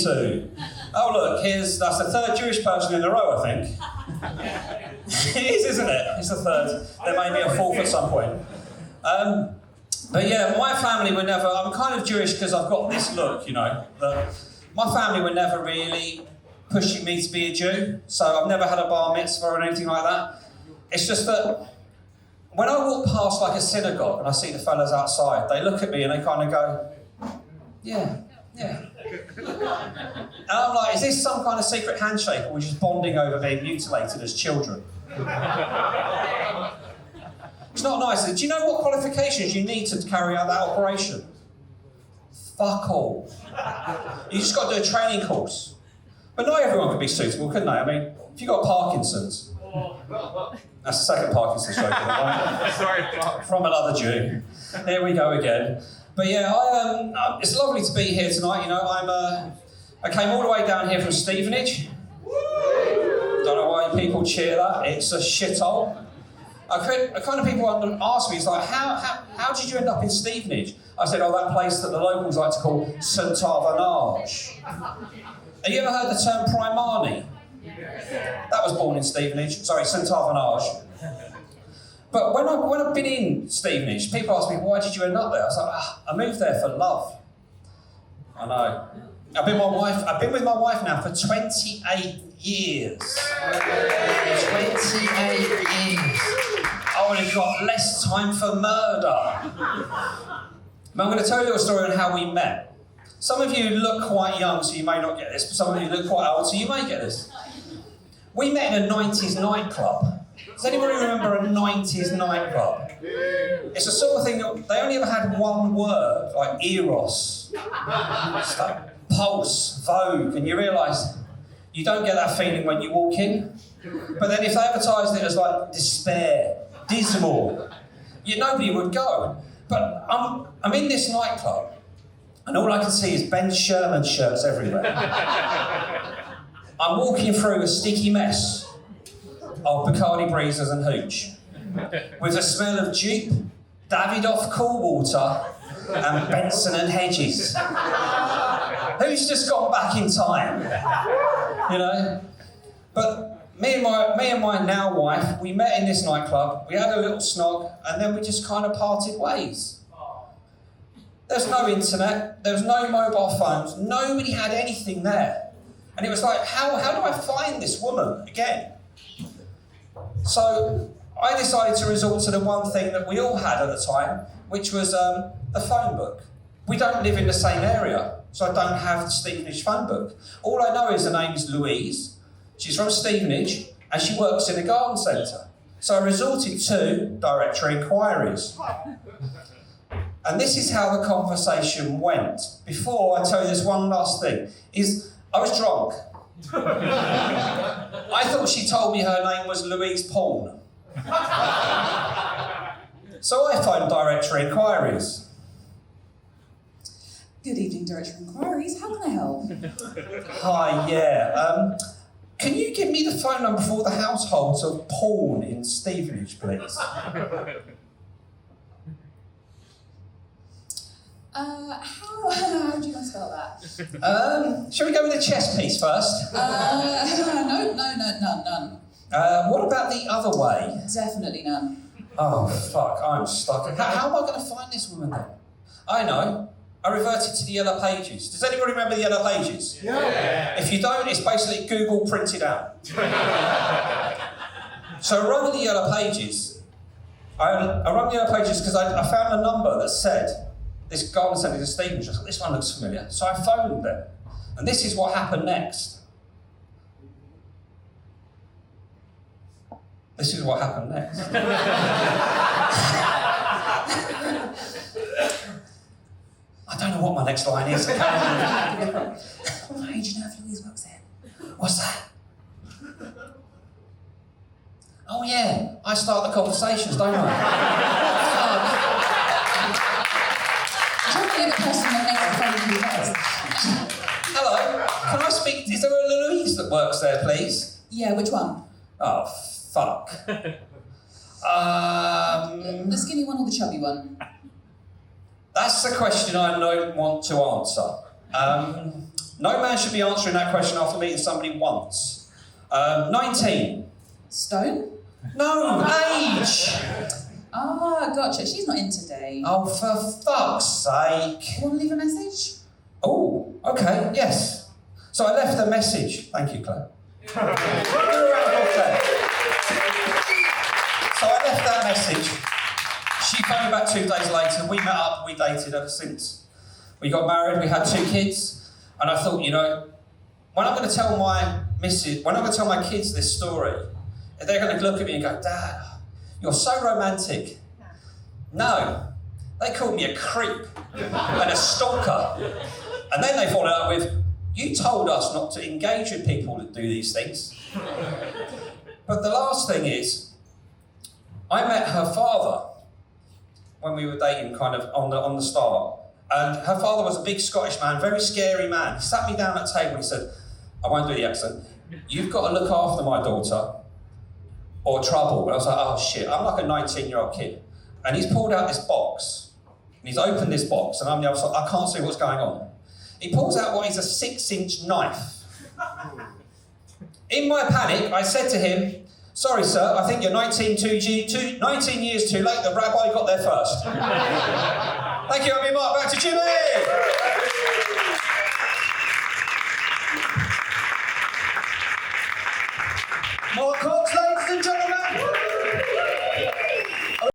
to. Oh look, that's the third Jewish person in a row, I think. It is, isn't it? It's the third. There may be a fourth at some point. But yeah, my family were never... I'm kind of Jewish because I've got this look, you know. That my family were never really pushing me to be a Jew, so I've never had a bar mitzvah or anything like that. It's just that when I walk past like a synagogue and I see the fellas outside, they look at me and they kind of go, yeah. And I'm like, is this some kind of secret handshake or we're just bonding over being mutilated as children? It's not nice. Do you know what qualifications you need to carry out that operation? Fuck all. You just got to do a training course. But not everyone could be suitable, couldn't they? I mean, if you got Parkinson's, that's the second Parkinson's joke, right? Sorry, from another Jew. Here we go again. But yeah, it's lovely to be here tonight. You know, I came all the way down here from Stevenage. Don't know why people cheer that. It's a shithole. Kind of people ask me, it's like, how did you end up in Stevenage? I said, oh, that place that the locals like to call St Arvanage. Have you ever heard the term Primani? That was born in Stevenage. Sorry, St Arvanage. But when I've been in Stevenage, people ask me, why did you end up there? I was like, I moved there for love. I know. I've been with my wife now for 28 years. 28 years. I would have got less time for murder. But I'm going to tell you a little story on how we met. Some of you look quite young, so you may not get this, but some of you look quite old, so you may get this. We met in a 90s nightclub. Does anybody remember a 90s nightclub? It's the sort of thing that they only ever had one word, like eros, pulse, vogue, and you realise you don't get that feeling when you walk in. But then if they advertised it as like despair, dismal, nobody would go. But I'm in this nightclub, and all I can see is Ben Sherman shirts everywhere. I'm walking through a sticky mess of Bacardi Breezers and hooch, with the smell of Jeep, Davidoff Cool Water, and Benson and Hedges. Who's just got back in time? You know? But me and my now wife, we met in this nightclub, we had a little snog, and then we just kind of parted ways. There's no internet, there was no mobile phones, nobody had anything there. And it was like, how do I find this woman again? So I decided to resort to the one thing that we all had at the time, which was the phone book. We don't live in the same area, so I don't have the Stevenage phone book. All I know is the name is Louise. She's from Stevenage, and she works in a garden centre. So I resorted to directory inquiries. And this is how the conversation went. Before I tell you this one last thing, I was drunk. I thought she told me her name was Louise Paul. So I phoned directory inquiries. Good evening, directory inquiries. How can I help? Hi, yeah. Can you give me the phone number for the households of Paul in Stevenage, please? How do you want to spell that? Shall we go with the chess piece first? No, none. What about the other way? Definitely none. Oh, fuck, I'm stuck. How am I going to find this woman then? I know. I reverted to the Yellow Pages. Does anybody remember the Yellow Pages? Yeah. If you don't, it's basically Google printed out. So I rung the Yellow Pages. I rung the Yellow Pages because I found a number that said, this garden centre in Stevenage. I thought, this one looks familiar. So I phoned them. And this is what happened next. This is what happened next. I don't know what my next line is. How do you know if Louise works there? What's that? Oh yeah, I start the conversations, don't I? You're the person that makes the phone call first. Hello, can I speak? Is there a Louise that works there, please? Yeah, which one? Oh, fuck. The skinny one or the chubby one? That's the question I don't want to answer. No man should be answering that question after meeting somebody once. 19. Stone? No, age. Ah, gotcha. She's not in today. Oh, for fuck's sake. You want to leave a message? Oh, okay, yes. So I left a message. Thank you, Claire. Give her a round of applause, Claire. So I left that message. She phoned me back 2 days later. We met up, we dated ever since. We got married, we had 2 kids. And I thought, when I'm going to tell my kids this story, they're going to look at me and go, Dad, you're so romantic. No, they called me a creep and a stalker. And then they followed up with, you told us not to engage with people that do these things. But the last thing is, I met her father when we were dating kind of on the start. And her father was a big Scottish man, very scary man. He sat me down at a table and he said, I won't do the accent, you've got to look after my daughter or trouble. And I was like, oh shit, I'm like a 19-year-old kid. And he's pulled out this box, and he's opened this box, and I'm the other side, I can't see what's going on. He pulls out what is a 6-inch knife. In my panic, I said to him, sorry sir, I think you're 19 years too late, the rabbi got there first. Thank you, I'm your Mark, back to Jimmy! Mark Cox, ladies and gentlemen!